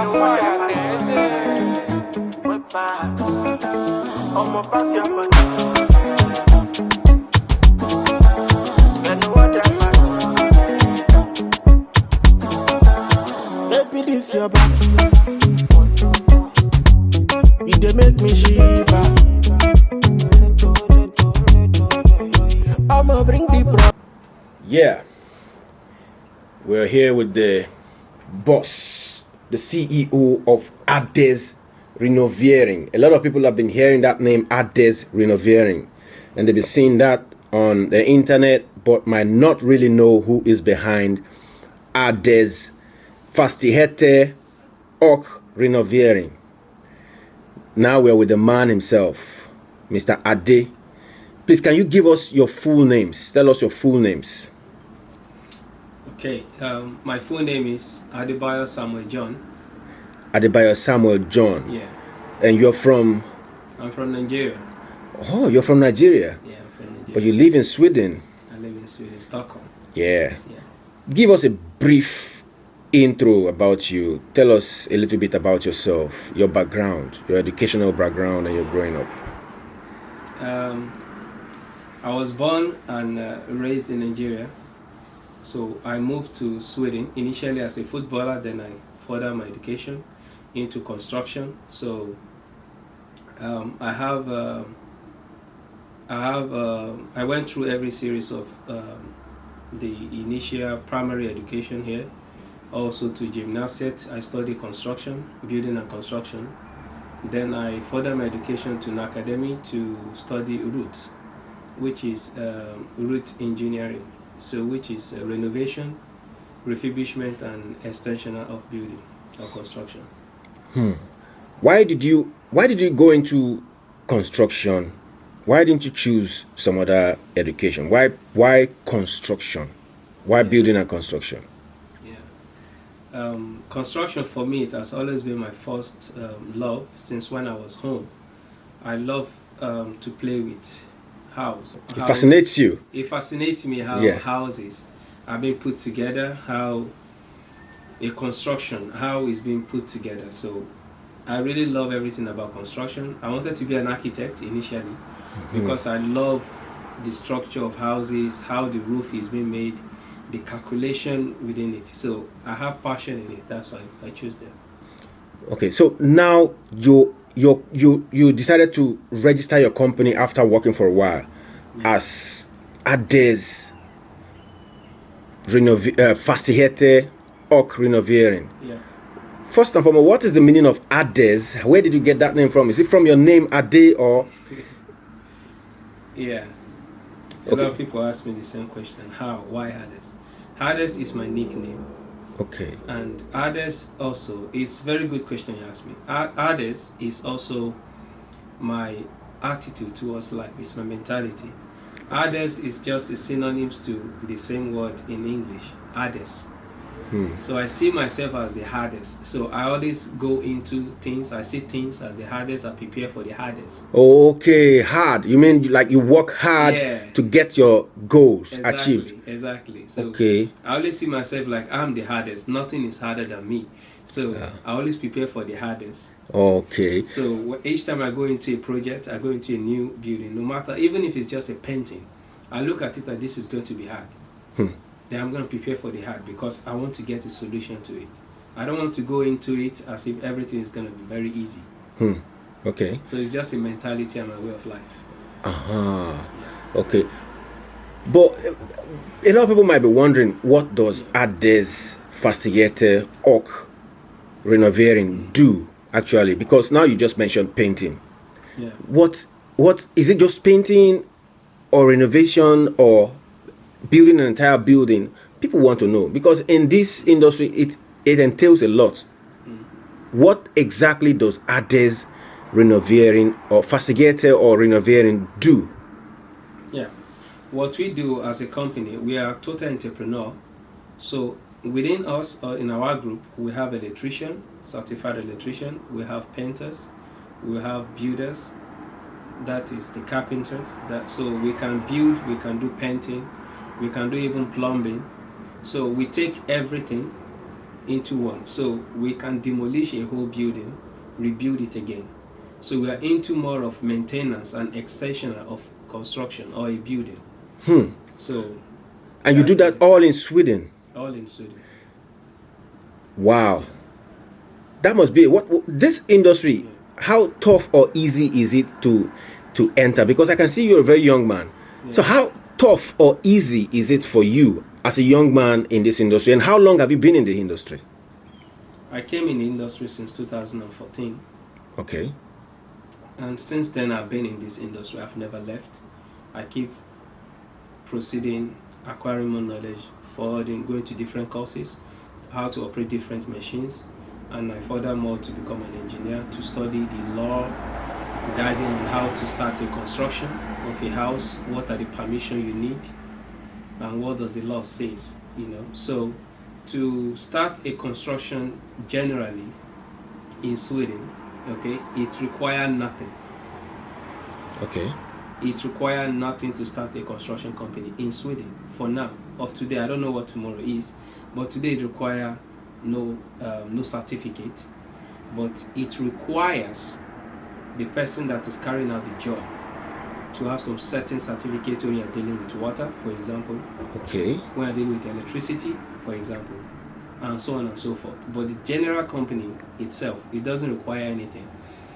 Maybe this your back. They make me shiver. I'ma bring the Yeah, we're here with the boss, the CEO of Adez Renovering. A lot of people have been hearing that name, Adez Renovering, and they've been seeing that on the internet, but might not really know who is behind Adez Fastigheter Renovering. Now we're with the man himself, Mr. Ade. Please, can you give us your full names? Tell us your full names. Okay, my full name is Adebayo Samuel John. Adebayo Samuel John. Yeah. And you're from? I'm from Nigeria. Oh, you're from Nigeria? Yeah, I'm from Nigeria. But you live in Sweden? I live in Sweden, Stockholm. Yeah. Give us a brief intro about you. Tell us a little bit about yourself, your background, your educational background, and your growing up. I was born and raised in Nigeria. So I moved to Sweden initially as a footballer, then I furthered my education into construction. So I went through every series of the initial primary education here. Also to gymnastics, I studied construction, building and construction. Then I furthered my education to an academy to study root, which is root engineering. So which is renovation, refurbishment and extension of building or construction. Why did you go into construction? Why didn't you choose some other education? Why construction? Why building and construction? Construction for me, it has always been my first love since when I was home. I love to play with house. It fascinates you? It fascinates me how houses are being put together, how a construction, how it's being put together. So I really love everything about construction. I wanted to be an architect initially because I love the structure of houses, how the roof is being made, the calculation within it. So I have passion in it. That's why I chose them. Okay, so now you decided to register your company after working for a while as Adez Fastigheter Renovering. Yeah. First and foremost, what is the meaning of Adez? Where did you get that name from? Is it from your name Ade or? Yeah. A lot of people ask me the same question. How? Why Adez? Adez is my nickname. Okay. And Adez also, it's a very good question you asked me. Adez is also my attitude towards life. It's my mentality. Adez is just a synonyms to the same word in English, Adez. So I see myself as the hardest. So I always go into things, I see things as the hardest, I prepare for the hardest. Okay, hard. You mean like you work hard to get your goals achieved? Exactly. So okay. I always see myself like I'm the hardest. Nothing is harder than me. So I always prepare for the hardest. Okay. So each time I go into a project, I go into a new building, no matter, even if it's just a painting, I look at it that this is going to be hard. Then I'm going to prepare for the hard because I want to get a solution to it. I don't want to go into it as if everything is going to be very easy. Okay. So it's just a mentality and my way of life. Okay. But a lot of people might be wondering, what does Adez Fastigheter Renovering do actually? Because now you just mentioned painting. Yeah. What is it? Just painting or renovation or building an entire building? People want to know because in this industry it entails a lot. What exactly does Adez Renovering or Fastigheter Renovering do? Yeah, what we do as a company, we are total entrepreneur. So within us or in our group, we have electrician, certified electrician, we have painters, we have builders, that is the carpenters. So we can build, we can do painting, we can do even plumbing. So we take everything into one. So we can demolish a whole building, rebuild it again. So we are into more of maintenance and extension of construction or a building. So And you do that all in Sweden? all in Sweden. Wow. That must be what this industry. How tough or easy is it to enter? Because I can see you're a very young man. So how tough or easy is it for you as a young man in this industry? And how long have you been in the industry? I came in the industry since 2014. Okay. And since then, I've been in this industry. I've never left. I keep proceeding, acquiring more knowledge, forwarding, going to different courses, how to operate different machines, and I furthermore to become an engineer, to study the law guiding on how to start a construction of a house, what are the permission you need, and what does the law says, you know. So to start a construction generally in Sweden, okay, it requires nothing. Okay. It requires nothing to start a construction company in Sweden for now. Of today, I don't know what tomorrow is, but today it requires no certificate, but it requires the person that is carrying out the job to have some certain certificate when you're dealing with water, for example. Okay. When you're dealing with electricity, for example, and so on and so forth. But the general company itself, it doesn't require anything.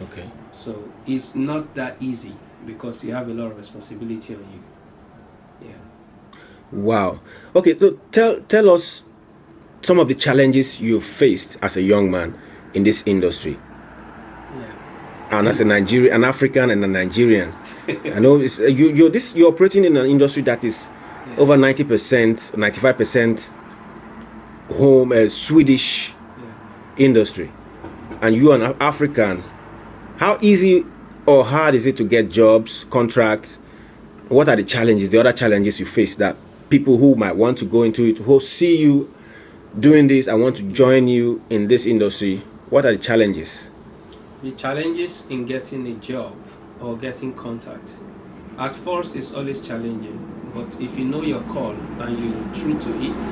Okay. So it's not that easy because you have a lot of responsibility on you. Yeah. Wow. Okay, so tell us some of the challenges you've faced as a young man in this industry. Yeah. And as a Nigerian, an African and a Nigerian. I know it's, you're operating in an industry that is over 90%, 95% home Swedish industry, and you are an African. How easy or hard is it to get jobs, contracts? What are the challenges, the other challenges you face that people who might want to go into it, who see you doing this and want to join you in this industry, what are the challenges? The challenges in getting a job or getting contact, at first it's always challenging, but if you know your call and you're true to it,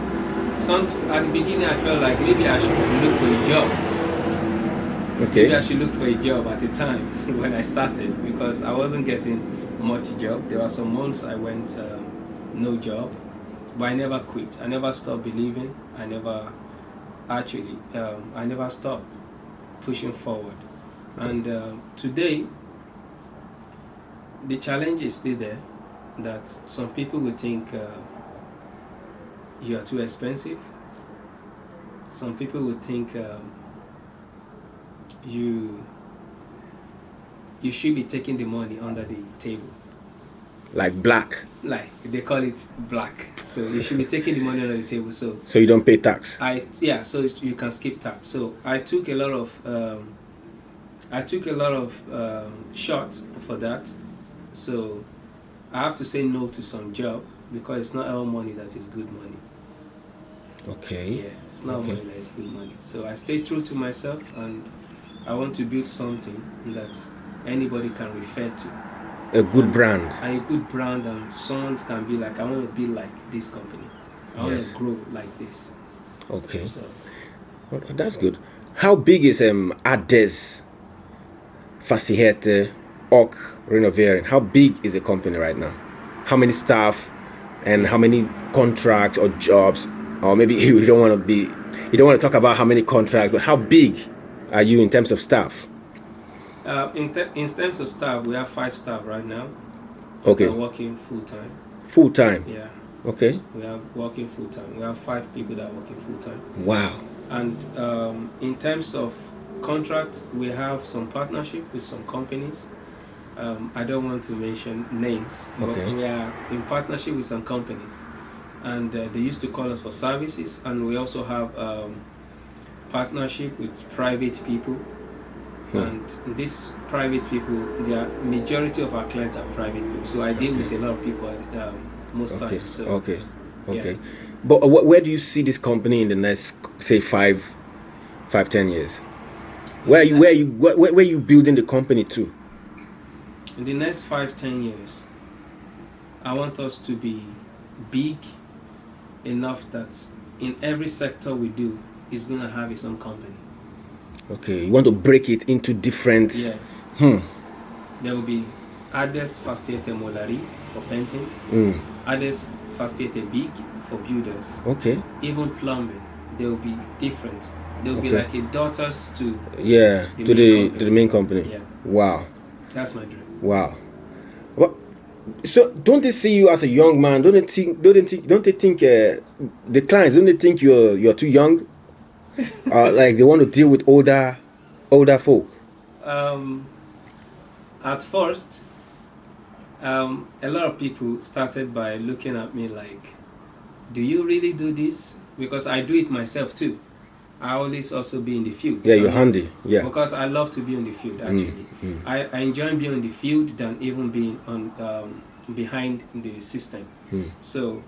at the beginning I felt like maybe I should look for a job. Okay. Maybe I should look for a job at the time when I started, because I wasn't getting much job. There were some months I went no job, but I never quit. I never stopped believing. I never stopped pushing forward. And today, the challenge is still there, that some people would think you are too expensive. Some people would think you should be taking the money under the table. Like black. Like they call it black. So you should be taking the money under the table. So you don't pay tax. So you can skip tax. So I took a lot of shots for that. So I have to say no to some job because it's not all money that is good money. Okay. Yeah, it's not money that is good money. So I stay true to myself, and I want to build something that anybody can refer to. A good brand. And a good brand, and someone can be like, I want to be like this company. I want to grow like this. Okay. So Well, that's good. How big is Adez Fastigheter Renovering? How big is the company right now? How many staff and how many contracts or jobs? Or maybe you don't want to talk about how many contracts, but how big are you in terms of staff? In terms of staff, we have 5 staff right now. Okay. We're working full time. Full time? Yeah. Okay. We are working full time. We have 5 people that are working full time. Wow. And in terms of contract, we have some partnership with some companies. I don't want to mention names, but we are in partnership with some companies, and they used to call us for services. And we also have partnership with private people. And these private people, the majority of our clients are private people. So I deal with a lot of people most times. So, Okay. But where do you see this company in the next, say, 5, 10 years? Where are you building the company to? In the next 5, 10 years, I want us to be big enough that in every sector we do, is going to have its own company. Okay, you want to break it into different. Yeah. There will be Adez Fastigheter Renovering for painting, Adez Fastigheter Big for builders. Okay. Even plumbing, they will be different. They will be Okay. like a daughters to the main company. Yeah. Wow. That's my dream. Wow. Well, so don't they see you as a young man? Don't they think the clients, don't they think you're too young? Like they want to deal with older folk. At first, a lot of people started by looking at me like, do you really do this? Because I do it myself too. I always also be in the field. Yeah, you're handy. Yeah. Because I love to be in the field actually. I enjoy being in the field than even being on behind the system. So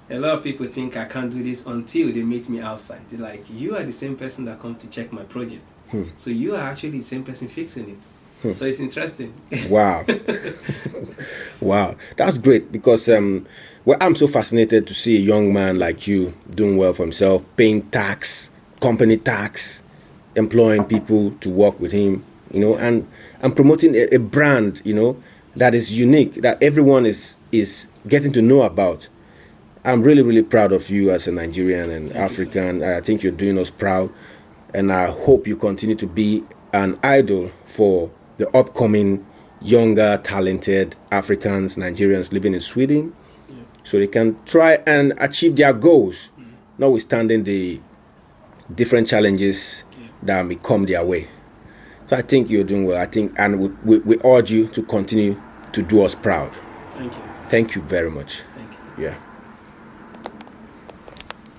a lot of people think I can't do this until they meet me outside. They're like, you are the same person that come to check my project. So you are actually the same person fixing it. So it's interesting. Wow. Wow. That's great because well, I'm so fascinated to see a young man like you doing well for himself, paying tax, company tax, employing people to work with him, you know, and promoting a brand, you know, that is unique, that everyone is getting to know about. I'm really, really proud of you as a Nigerian and African. I think you're doing us proud, and I hope you continue to be an idol for the upcoming younger, talented Africans, Nigerians living in Sweden, so they can try and achieve their goals, notwithstanding the different challenges that may come their way. So I think you're doing well. I think, and we urge you to continue to do us proud. Thank you. Thank you very much. Thank you. Yeah.